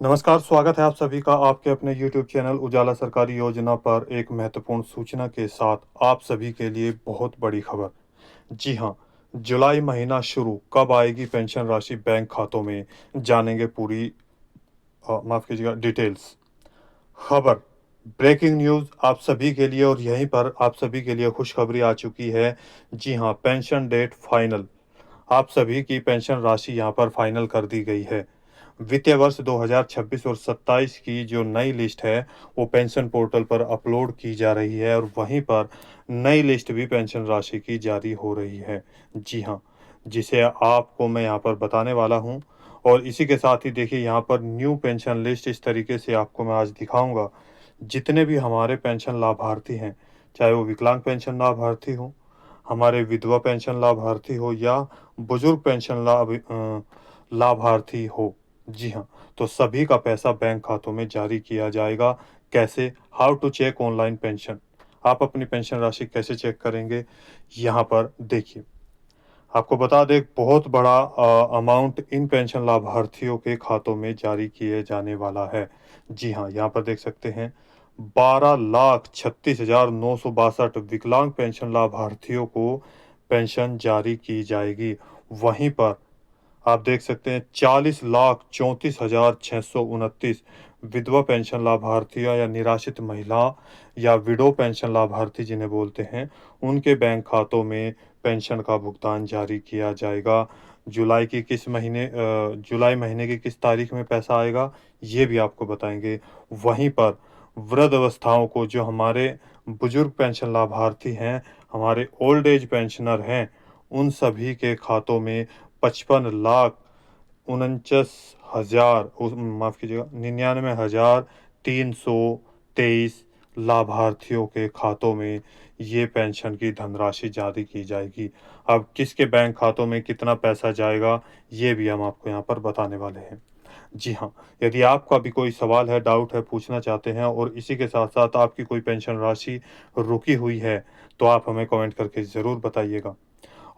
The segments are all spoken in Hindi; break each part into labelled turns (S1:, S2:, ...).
S1: नमस्कार, स्वागत है आप सभी का आपके अपने यूट्यूब चैनल उजाला सरकारी योजना पर एक महत्वपूर्ण सूचना के साथ आप सभी के लिए बहुत बड़ी खबर। जी हाँ, जुलाई महीना शुरू, कब आएगी पेंशन राशि बैंक खातों में, जानेंगे पूरी माफ़ कीजिएगा डिटेल्स। खबर, ब्रेकिंग न्यूज़ आप सभी के लिए और यहीं पर आप सभी के लिए खुशखबरी आ चुकी है। जी हाँ, पेंशन डेट फाइनल। आप सभी की पेंशन राशि यहाँ पर फाइनल कर दी गई है। वित्तीय वर्ष 2026 और 27 की जो नई लिस्ट है, वो पेंशन पोर्टल पर अपलोड की जा रही है और वहीं पर नई लिस्ट भी पेंशन राशि की जारी हो रही है। जी हाँ, जिसे आपको मैं यहाँ पर बताने वाला हूँ और इसी के साथ ही देखिए यहाँ पर न्यू पेंशन लिस्ट इस तरीके से आपको मैं आज दिखाऊँगा। जितने भी हमारे पेंशन लाभार्थी हैं, चाहे वो विकलांग पेंशन लाभार्थी हों, हमारे विधवा पेंशन लाभार्थी हो या बुजुर्ग पेंशन लाभार्थी हो। जी हाँ, तो सभी का पैसा बैंक खातों में जारी किया जाएगा। कैसे? How to check online pension. आप अपनी पेंशन राशि कैसे चेक करेंगे? यहाँ पर देखिए, आपको बता दें बहुत बड़ा अमाउंट इन पेंशन लाभार्थियों के खातों में जारी किए जाने वाला है। जी हाँ, यहाँ पर देख सकते हैं 12,36,962 विकलांग पेंशन लाभार्थियों को पेंशन जारी की जाएगी। वहीं पर आप देख सकते हैं 40,34,629 विधवा पेंशन लाभार्थियों या निराश्रित महिला या विडो पेंशन लाभार्थी जिन्हें बोलते हैं, उनके बैंक खातों में पेंशन का भुगतान जारी किया जाएगा। जुलाई महीने की किस तारीख में पैसा आएगा, ये भी आपको बताएँगे। वहीं पर वृद्धावस्थाओं को जो हमारे बुजुर्ग पेंशन लाभार्थी हैं, हमारे ओल्ड एज पेंशनर हैं, उन सभी के खातों में 55,49,000 माफ़ कीजिएगा 99,323 लाभार्थियों के खातों में ये पेंशन की धनराशि जारी की जाएगी। अब किसके बैंक खातों में कितना पैसा जाएगा, ये भी हम आपको यहाँ पर बताने वाले हैं। जी हाँ, यदि आपका भी कोई सवाल है, डाउट है, पूछना चाहते हैं और इसी के साथ-साथ आपकी कोई पेंशन राशि रुकी हुई है, तो आप हमें कमेंट करके ज़रूर बताइएगा।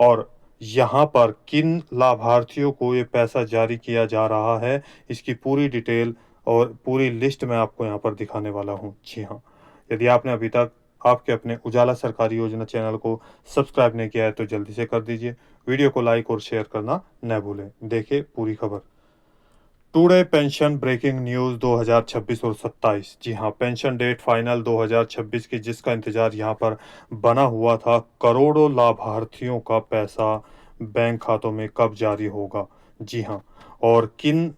S1: और यहाँ पर किन लाभार्थियों को ये पैसा जारी किया जा रहा है, इसकी पूरी डिटेल और पूरी लिस्ट मैं आपको यहाँ पर दिखाने वाला हूँ। जी हाँ, यदि आपने अभी तक आपके अपने उजाला सरकारी योजना चैनल को सब्सक्राइब नहीं किया है, तो जल्दी से कर दीजिए। वीडियो को लाइक और शेयर करना न भूलें। देखिए पूरी खबर। टुडे पेंशन ब्रेकिंग न्यूज़ 2026 और 27। जी हाँ, पेंशन डेट फाइनल 2026 की जिसका इंतज़ार यहाँ पर बना हुआ था। करोड़ों लाभार्थियों का पैसा बैंक खातों में कब जारी होगा? जी हाँ, और किन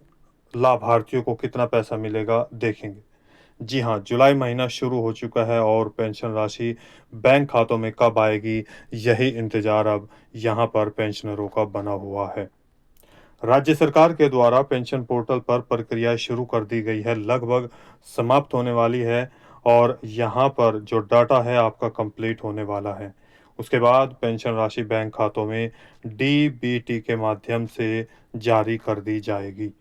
S1: लाभार्थियों को कितना पैसा मिलेगा देखेंगे। जी हाँ, जुलाई महीना शुरू हो चुका है और पेंशन राशि बैंक खातों में कब आएगी, यही इंतज़ार अब यहाँ पर पेंशनरों का बना हुआ है। राज्य सरकार के द्वारा पेंशन पोर्टल पर प्रक्रिया शुरू कर दी गई है, लगभग समाप्त होने वाली है और यहाँ पर जो डाटा है आपका कंप्लीट होने वाला है। उसके बाद पेंशन राशि बैंक खातों में डीबीटी के माध्यम से जारी कर दी जाएगी।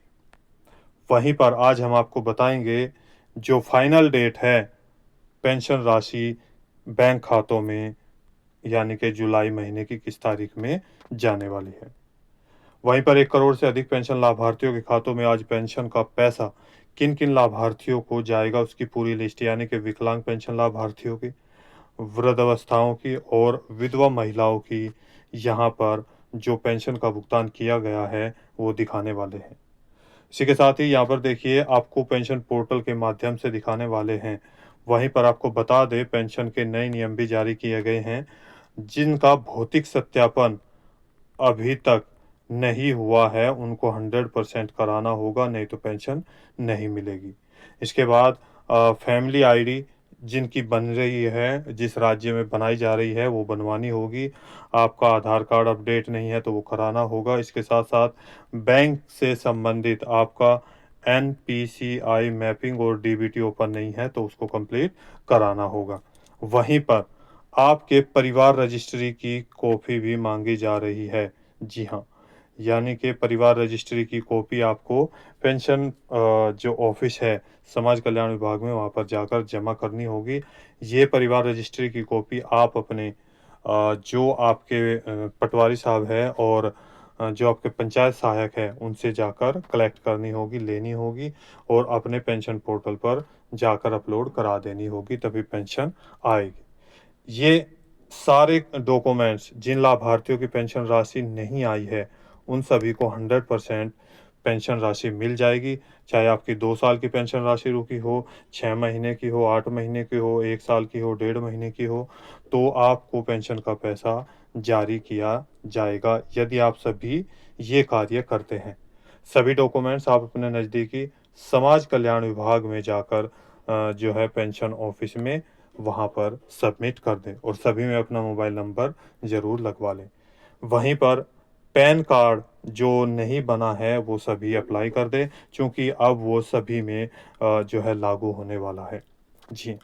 S1: वहीं पर आज हम आपको बताएंगे जो फाइनल डेट है पेंशन राशि बैंक खातों में, यानी कि जुलाई महीने की किस तारीख में जाने वाली है। वहीं पर 1 करोड़ से अधिक पेंशन लाभार्थियों के खातों में आज पेंशन का पैसा किन-किन लाभार्थियों को जाएगा, उसकी पूरी लिस्ट, यानी कि विकलांग पेंशन लाभार्थियों की, वृद्धावस्थाओं की और विधवा महिलाओं की यहाँ पर जो पेंशन का भुगतान किया गया है, वो दिखाने वाले हैं। इसी के साथ ही यहाँ पर देखिए आपको पेंशन पोर्टल के माध्यम से दिखाने वाले हैं। वहीं पर आपको बता दें पेंशन के नए नियम भी जारी किए गए हैं, जिनका भौतिक सत्यापन अभी तक नहीं हुआ है, उनको 100% कराना होगा, नहीं तो पेंशन नहीं मिलेगी। इसके बाद फैमिली आईडी जिनकी बन रही है, जिस राज्य में बनाई जा रही है, वो बनवानी होगी। आपका आधार कार्ड अपडेट नहीं है, तो वो कराना होगा। इसके साथ-साथ बैंक से संबंधित आपका एनपीसीआई मैपिंग और डीबीटी ओपन नहीं है, तो उसको कंप्लीट कराना होगा। वहीं पर आपके परिवार रजिस्ट्री की कॉपी भी माँगी जा रही है। जी हाँ, यानी कि परिवार रजिस्ट्री की कॉपी आपको पेंशन जो ऑफ़िस है, समाज कल्याण विभाग में, वहाँ पर जाकर जमा करनी होगी। ये परिवार रजिस्ट्री की कॉपी आप अपने जो आपके पटवारी साहब हैं और जो आपके पंचायत सहायक है उनसे जाकर कलेक्ट करनी होगी, लेनी होगी और अपने पेंशन पोर्टल पर जाकर अपलोड करा देनी होगी, तभी पेंशन आएगी। ये सारे डॉक्यूमेंट्स जिन लाभार्थियों की पेंशन राशि नहीं आई है, उन सभी को 100% पेंशन राशि मिल जाएगी। चाहे आपकी 2 साल की पेंशन राशि रुकी हो, 6 महीने की हो, 8 महीने की हो, 1 साल की हो, 1.5 महीने की हो, तो आपको पेंशन का पैसा जारी किया जाएगा, यदि आप सभी ये कार्य करते हैं। सभी डॉक्यूमेंट्स आप अपने नज़दीकी समाज कल्याण विभाग में जाकर जो है पेंशन ऑफिस में वहाँ पर सबमिट कर दें और सभी में अपना मोबाइल नंबर ज़रूर लगवा लें। वहीं पर पैन कार्ड जो नहीं बना है वो सभी अप्लाई कर दें, चूँकि अब वो सभी में जो है लागू होने वाला है। जी,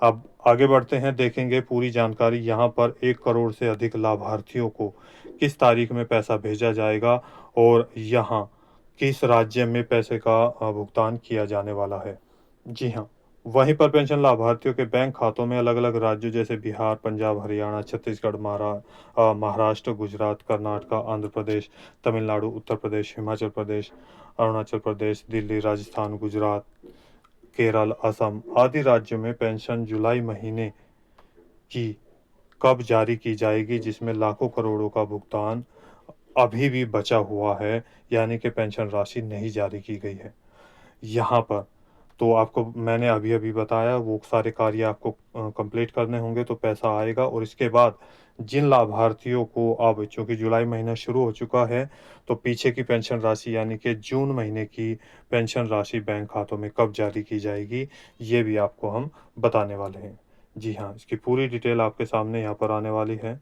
S1: अब आगे बढ़ते हैं, देखेंगे पूरी जानकारी। यहाँ पर 1 करोड़ से अधिक लाभार्थियों को किस तारीख में पैसा भेजा जाएगा और यहाँ किस राज्य में पैसे का भुगतान किया जाने वाला है। जी हाँ, वहीं पर पेंशन लाभार्थियों के बैंक खातों में अलग-अलग राज्यों जैसे बिहार, पंजाब, हरियाणा, छत्तीसगढ़, महाराष्ट्र, गुजरात, कर्नाटक, आंध्र प्रदेश, तमिलनाडु, उत्तर प्रदेश, हिमाचल प्रदेश, अरुणाचल प्रदेश, दिल्ली, राजस्थान, गुजरात, केरल, असम आदि राज्यों में पेंशन जुलाई महीने की कब जारी की जाएगी, जिसमें लाखों करोड़ों का भुगतान अभी भी बचा हुआ है, यानी कि पेंशन राशि नहीं जारी की गई है। यहाँ पर तो आपको मैंने अभी-अभी बताया, वो सारे कार्य आपको कंप्लीट करने होंगे तो पैसा आएगा और इसके बाद जिन लाभार्थियों को अब चूँकि जुलाई महीना शुरू हो चुका है, तो पीछे की पेंशन राशि यानी कि जून महीने की पेंशन राशि बैंक खातों में कब जारी की जाएगी, ये भी आपको हम बताने वाले हैं। जी हाँ, इसकी पूरी डिटेल आपके सामने यहाँ पर आने वाली है।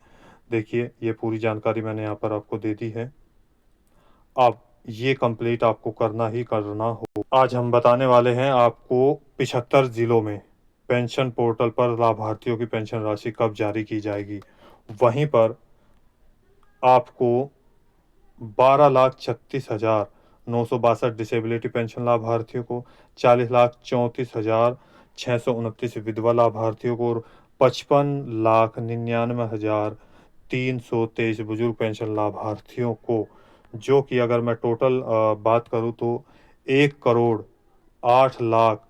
S1: देखिए, ये पूरी जानकारी मैंने यहाँ पर आपको दे दी है। अब ये कंप्लीट आपको करना ही करना हो। आज हम बताने वाले हैं आपको 75 ज़िलों में पेंशन पोर्टल पर लाभार्थियों की पेंशन राशि कब जारी की जाएगी। वहीं पर आपको 12,36,962 डिसेबिलिटी पेंशन लाभार्थियों को, 40,34,629 विधवा लाभार्थियों को और 55,99,323 बुजुर्ग पेंशन लाभार्थियों को, जो कि अगर मैं टोटल बात करूँ तो 1 करोड़ 8 लाख,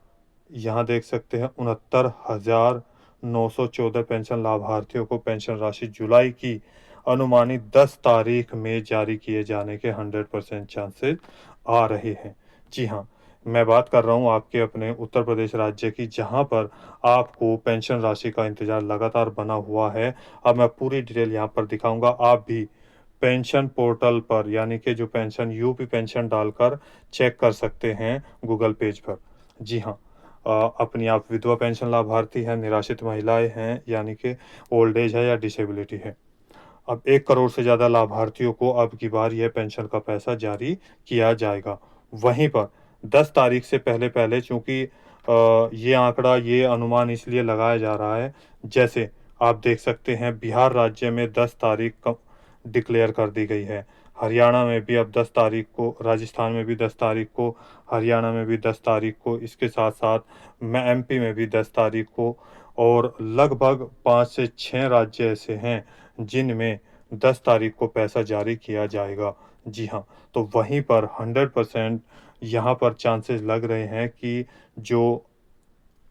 S1: यहाँ देख सकते हैं 69,914 पेंशन लाभार्थियों को पेंशन राशि जुलाई की अनुमानित 10 तारीख में जारी किए जाने के 100% चांसेस आ रहे हैं। जी हाँ, मैं बात कर रहा हूँ आपके अपने उत्तर प्रदेश राज्य की, जहाँ पर आपको पेंशन राशि का इंतज़ार लगातार बना हुआ है। अब मैं पूरी डिटेल यहाँ पर दिखाऊँगा। आप भी पेंशन पोर्टल पर यानी कि जो पेंशन यूपी पेंशन डालकर चेक कर सकते हैं गूगल पेज पर। जी हाँ, अपनी आप विधवा पेंशन लाभार्थी हैं, निराश्रित महिलाएँ हैं, यानी कि ओल्ड एज है या डिसेबिलिटी है। अब 1 करोड़ से ज़्यादा लाभार्थियों को अब की बार यह पेंशन का पैसा जारी किया जाएगा। वहीं पर 10 तारीख से पहले-पहले, चूँकि ये आंकड़ा, ये अनुमान इसलिए लगाया जा रहा है, जैसे आप देख सकते हैं बिहार राज्य में 10 तारीख क डिक्लेयर कर दी गई है। हरियाणा में भी अब 10 तारीख को, राजस्थान में भी 10 तारीख को, हरियाणा में भी 10 तारीख को, इसके साथ-साथ एमपी में भी 10 तारीख को और लगभग 5 से 6 राज्य ऐसे हैं जिनमें 10 तारीख को पैसा जारी किया जाएगा। जी हाँ, तो वहीं पर 100% यहाँ पर चांसेस लग रहे हैं कि जो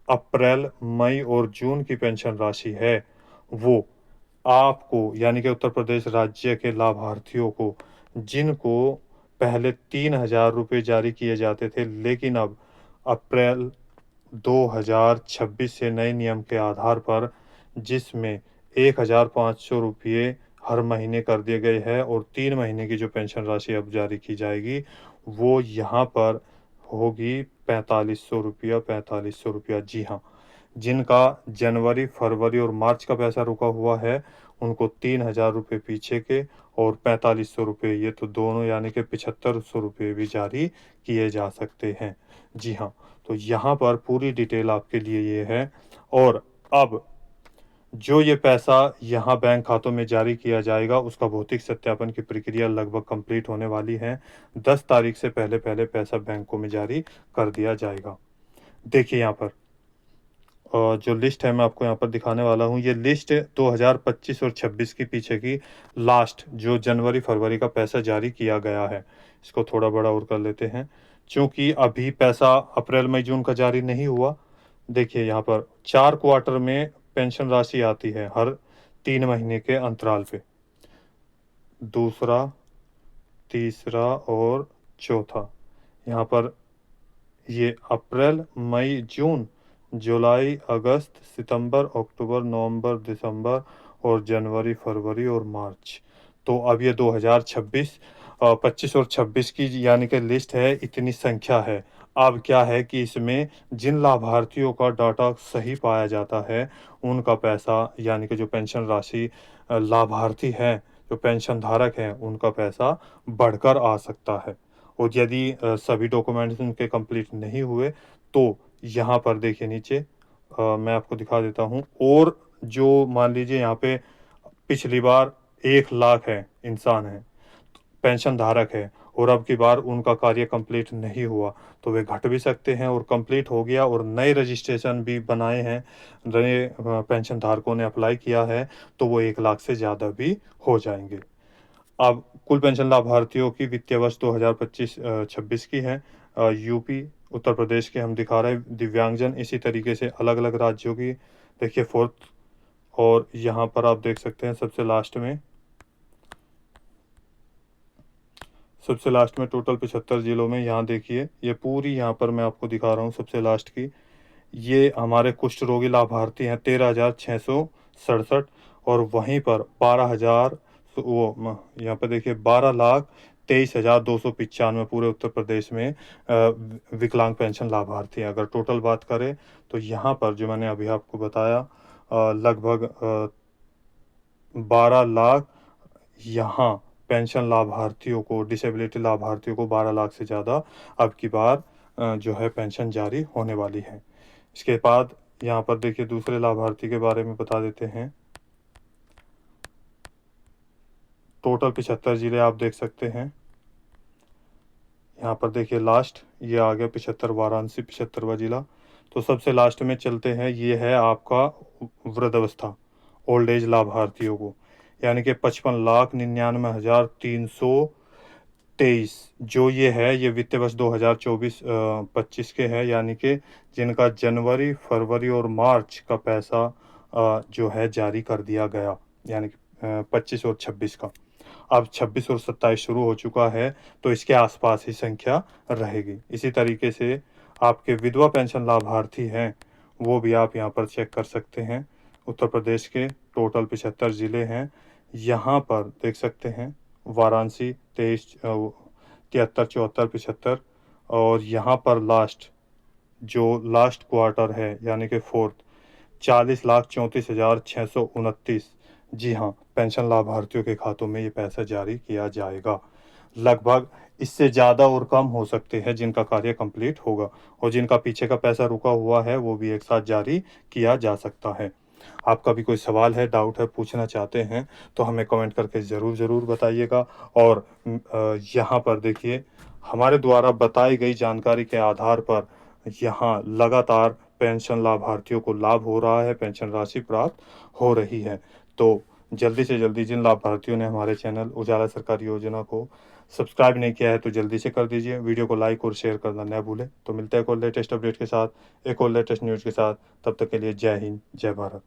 S1: अप्रैल, मई और जून की पेंशन राशि है, वो आपको यानी कि उत्तर प्रदेश राज्य के लाभार्थियों को, जिनको पहले 3,000 रुपए जारी किए जाते थे, लेकिन अब अप्रैल 2026 से नए नियम के आधार पर, जिसमें 1,500 रुपये हर महीने कर दिए गए हैं और 3 महीने की जो पेंशन राशि अब जारी की जाएगी, वो यहाँ पर होगी ₹4500। जी हाँ, जिनका जनवरी, फरवरी और मार्च का पैसा रुका हुआ है, उनको 3,000 रुपये पीछे के और ₹4500 ये तो दोनों यानी कि ₹7500 भी जारी किए जा सकते हैं। जी हाँ, तो यहाँ पर पूरी डिटेल आपके लिए ये है और अब जो ये पैसा यहाँ बैंक खातों में जारी किया जाएगा, उसका भौतिक सत्यापन की प्रक्रिया लगभग कंप्लीट होने वाली है। 10 तारीख से पहले-पहले पैसा बैंकों में जारी कर दिया जाएगा। देखिए यहाँ पर जो लिस्ट है मैं आपको यहाँ पर दिखाने वाला हूँ। ये लिस्ट 2025 और 26 के पीछे की लास्ट जो जनवरी फरवरी का पैसा जारी किया गया है। इसको थोड़ा बड़ा और कर लेते हैं, क्योंकि अभी पैसा अप्रैल मई जून का जारी नहीं हुआ। देखिए यहाँ पर 4 क्वार्टर में पेंशन राशि आती है, हर 3 महीने के अंतराल पे। दूसरा, तीसरा और चौथा। यहाँ पर ये अप्रैल मई जून, जुलाई अगस्त सितंबर अक्टूबर नवंबर दिसंबर और जनवरी फरवरी और मार्च। तो अब ये 2026 25 और 26 की यानी कि लिस्ट है, इतनी संख्या है। अब क्या है कि इसमें जिन लाभार्थियों का डाटा सही पाया जाता है, उनका पैसा यानी कि जो पेंशन राशि लाभार्थी हैं, जो पेंशन धारक हैं, उनका पैसा बढ़कर आ सकता है। और यदि सभी डॉक्यूमेंट्स उनके कंप्लीट नहीं हुए तो यहाँ पर देखिए नीचे मैं आपको दिखा देता हूँ। और जो मान लीजिए यहाँ पे पिछली बार 1 लाख है इंसान है, पेंशन धारक है, और अब की बार उनका कार्य कंप्लीट नहीं हुआ तो वे घट भी सकते हैं, और कंप्लीट हो गया और नए रजिस्ट्रेशन भी बनाए हैं, नए पेंशन धारकों ने अप्लाई किया है, तो वो 1 लाख से ज़्यादा भी हो जाएंगे। अब कुल पेंशन लाभार्थियों की वित्तीय वर्ष 2025-26 की है। यूपी, उत्तर प्रदेश के हम दिखा रहे हैं दिव्यांगजन, इसी तरीके से अलग अलग राज्यों की देखिए फोर्थ। और यहाँ पर आप देख सकते हैं सबसे लास्ट में टोटल 75 जिलों में, यहाँ देखिए ये पूरी, यहाँ पर मैं आपको दिखा रहा हूँ सबसे लास्ट की। ये हमारे कुष्ठ रोगी लाभार्थी हैं 13,667, और वहीं पर 12,000 यहाँ पर देखिए 12,23,295 पूरे उत्तर प्रदेश में विकलांग पेंशन लाभार्थी हैं। अगर टोटल बात करें तो यहाँ पर जो मैंने अभी आपको बताया लगभग 12 लाख यहाँ पेंशन लाभार्थियों को, डिसेबिलिटी लाभार्थियों को 12 लाख से ज़्यादा अब की बार जो है पेंशन जारी होने वाली है। इसके बाद यहाँ पर देखिए दूसरे लाभार्थी के बारे में बता देते हैं। टोटल 75 जिले आप देख सकते हैं। यहाँ पर देखिए लास्ट ये आ गया 75, वाराणसी 75वां जिला। तो सबसे लास्ट में चलते हैं, ये है आपका वृद्धावस्था, ओल्ड एज लाभार्थियों को, यानी कि 55,99,323 जो ये है, ये वित्तीय वर्ष 2024-25 के है, यानी कि जिनका जनवरी फरवरी और मार्च का पैसा जो है जारी कर दिया गया, यानी कि 25 और 26 का। अब 26 और 27 शुरू हो चुका है, तो इसके आसपास ही संख्या रहेगी। इसी तरीके से आपके विधवा पेंशन लाभार्थी हैं, वो भी आप यहाँ पर चेक कर सकते हैं। उत्तर प्रदेश के टोटल 75 ज़िले हैं। यहाँ पर देख सकते हैं वाराणसी 23, 73, 74, 75, और यहाँ पर लास्ट क्वार्टर है यानी कि फोर्थ, 40,34,629। जी हाँ, पेंशन लाभार्थियों के खातों में ये पैसा जारी किया जाएगा। लगभग इससे ज़्यादा और कम हो सकते हैं जिनका कार्य कंप्लीट होगा, और जिनका पीछे का पैसा रुका हुआ है वो भी एक साथ जारी किया जा सकता है। आपका भी कोई सवाल है, डाउट है, पूछना चाहते हैं तो हमें कमेंट करके ज़रूर बताइएगा। और यहाँ पर देखिए हमारे द्वारा बताई गई जानकारी के आधार पर यहाँ लगातार पेंशन लाभार्थियों को लाभ हो रहा है, पेंशन राशि प्राप्त हो रही है। तो जल्दी से जल्दी जिन लाभार्थियों ने हमारे चैनल उजाला सरकारी योजना को सब्सक्राइब नहीं किया है तो जल्दी से कर दीजिए। वीडियो को लाइक और शेयर करना न भूलें। तो मिलते हैं एक और लेटेस्ट अपडेट के साथ, एक और लेटेस्ट न्यूज़ के साथ। तब तक के लिए जय हिंद, जय भारत।